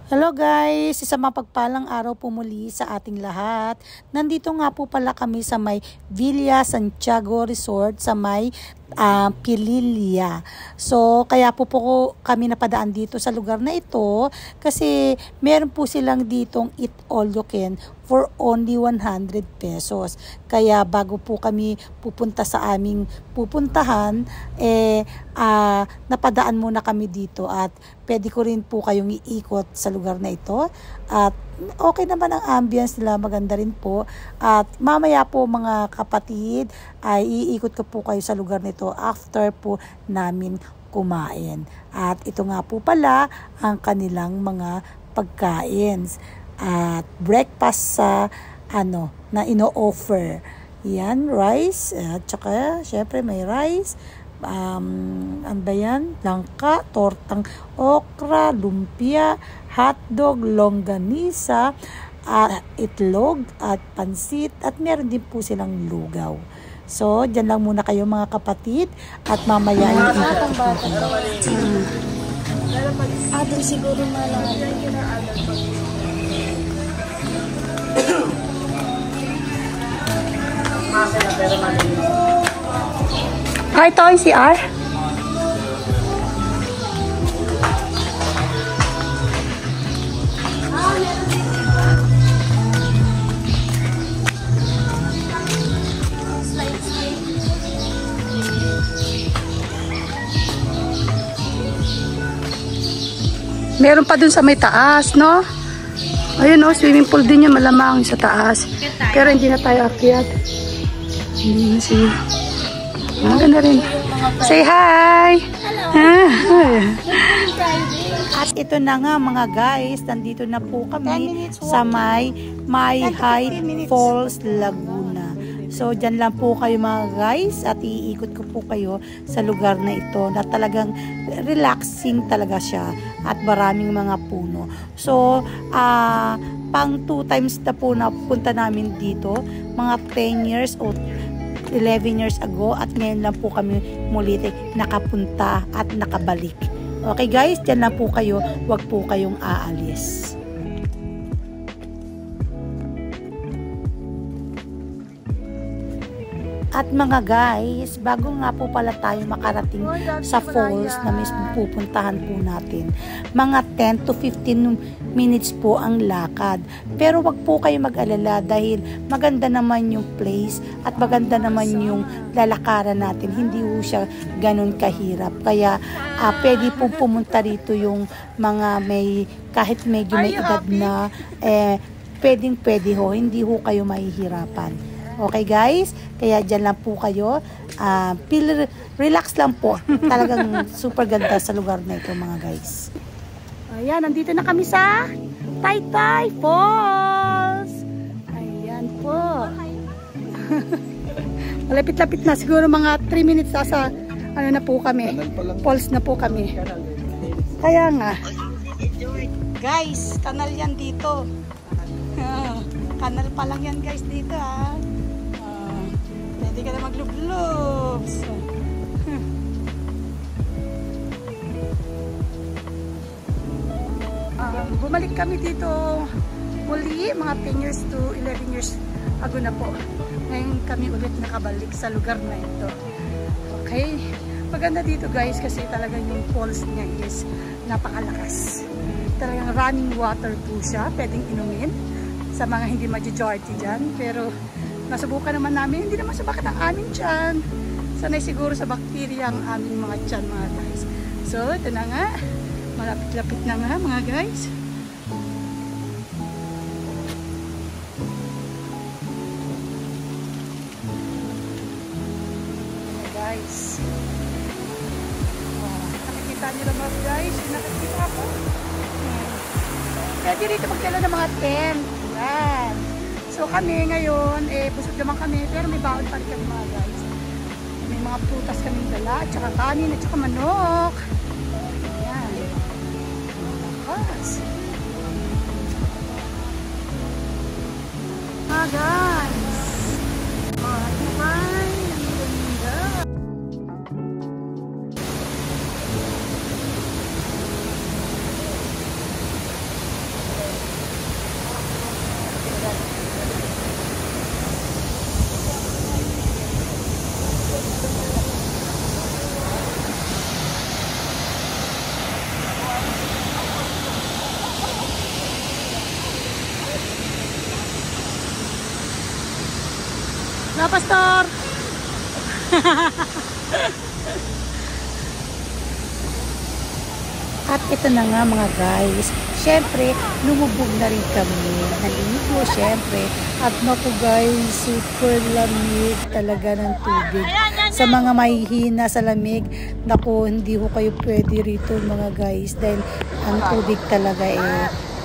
Hello guys! Isang mapagpalang araw po muli sa ating lahat. Nandito nga po pala kami sa may Villa Santiago Resort sa may Pililla. So, kaya po kami napadaan dito sa lugar na ito kasi meron po silang ditong eat all you can for only 100 pesos. Kaya bago po kami pupunta sa aming pupuntahan, napadaan muna kami dito at pwede ko rin po kayong iikot sa lugar na ito. At okay naman ang ambience nila, maganda rin po. At mamaya po mga kapatid ay iikot ko po kayo sa lugar nito after po namin kumain. At ito nga po pala ang kanilang mga pagkain at breakfast sa na ino-offer. Yan, rice, at saka syempre may rice, ano ba yan? Langka, tortang okra, lumpia, hotdog, longganisa, itlog at pansit, at meron din po silang lugaw. So, dyan lang muna kayo mga kapatid at mamaya yung ikot po kayo. Adol siguro malang. Ito yung CR? Meron pa dun sa may taas, no? Ayun, no, swimming pool din yan, malamang sa taas. Pero hindi na tayo akyat. Hindi na siya. Maganda rin. Say hi! At ito na nga mga guys, nandito na po kami sa may High Falls, Laguna. So, dyan lang po kayo mga guys at iikot ko po kayo sa lugar na ito na talagang relaxing talaga siya at maraming mga puno. So, pang 2 times na po napunta namin dito, mga 10 years o 11 years ago at ngayon lang po kami muli nakapunta at nakabalik. Okay guys, dyan lang po kayo, wag po kayong aalis. At mga guys, bago nga po pala tayo makarating sa falls na mismo pupuntahan po natin, mga 10 to 15 minutes po ang lakad. Pero wag po kayo mag-alala dahil maganda naman yung place at maganda naman yung lalakaran natin. Hindi po siya ganun kahirap. Kaya pwede po pumunta rito yung mga kahit medyo may edad na, pwede ho, hindi ho kayo mahihirapan. Okay guys, kaya dyan lang po kayo, relax lang po, talagang super ganda sa lugar na ito mga guys. Ayan, nandito na kami sa Taytay Falls. Ayan po. Malapit-lapit na, siguro mga 3 minutes sa na po kami, falls na po kami. Kaya nga guys, kanal yan dito. Kanal pa lang yan guys dito Pwede ka na maglub-lubs. Bumalik kami dito muli, mga 10 years to 11 years ago na po. Ngayon kami ulit nakabalik sa lugar na ito. Okay, maganda dito guys kasi talagang yung falls niya is napakalakas. Talagang running water po siya, pwedeng inumin sa mga hindi majority dyan. Pero nasubukan naman namin, hindi naman sabakit ang aming tiyan. Sanay siguro sa bakterya ang aming mga tiyan mga guys. So, ito na nga. Malapit-lapit na nga mga guys. Okay, guys. Nakikita nyo lang mga guys. Yung nakikita ko. Pwede rito magdala ng mga tent. Yan. So kami ngayon, busog naman kami, pero may baon pa rin kami mga guys. May mga prutas kaming dala, at saka kanin, at saka manok. Ayan. Lakas. Mga guys. Bye. Na, Pastor! At ito na nga mga guys, syempre lumubog na rin kami, naliligo syempre, at naku guys, super lamig talaga ng tubig. Sa mga mahihina sa lamig, naku, hindi ko kayo pwede rito mga guys, dahil ang tubig talaga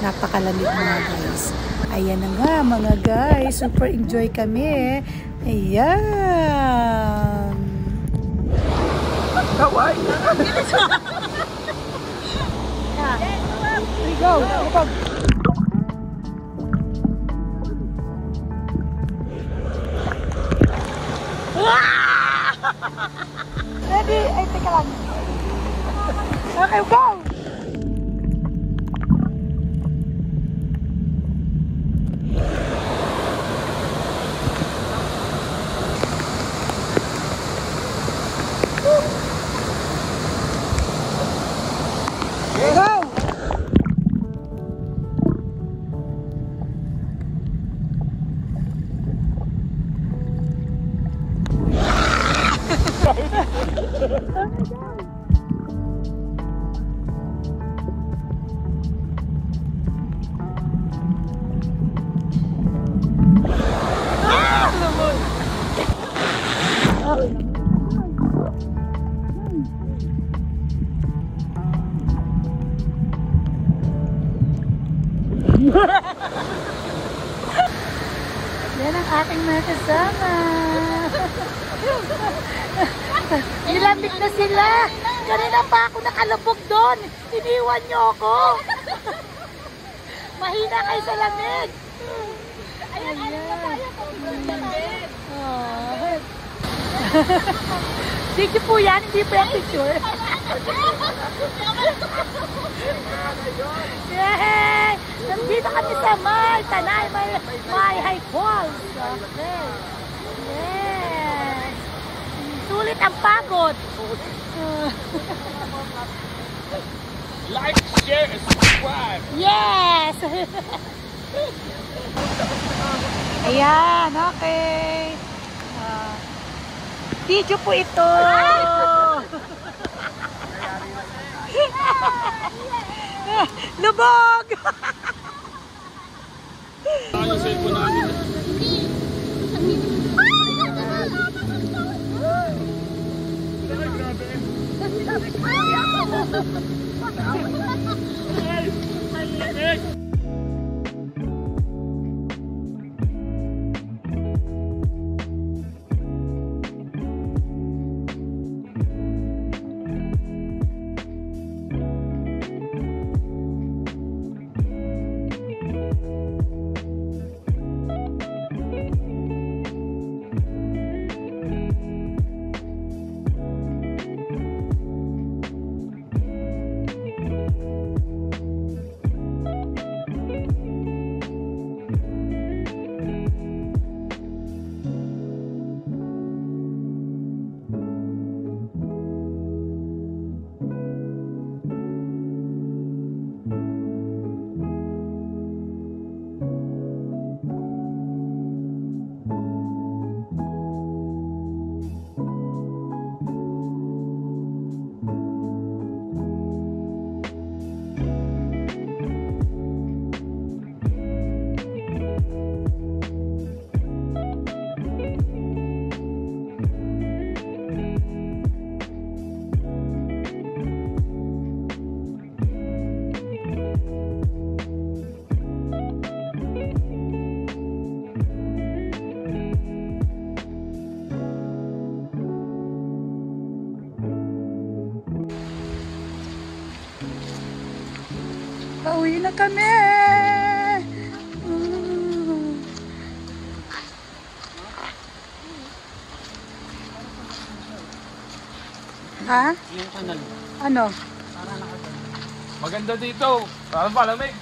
napakalamig mga guys. Ayan na nga mga guys, super enjoy kami. Ayan. Kawai! Here we go. Ready? Ay, teka lang. Okay, go! Yan ang ating mga kasama. Nilamig na sila. Kanina pa ako nakalubog doon. Iniwan niyo ako. Mahina kayo sa lamig. Ayan. Sige po yan, hindi po yung picture. Yay! Nandito kami sa Tanay, may high falls. Okay. Yes. Sulit ang pagod. Like, share, and subscribe! Yes! Ayan, okay. Video po ito. Lubog! Ano sa ipon namin? Pauwi na kami. Ha? Yung kanal. Ano? Maganda dito. Parang palamig.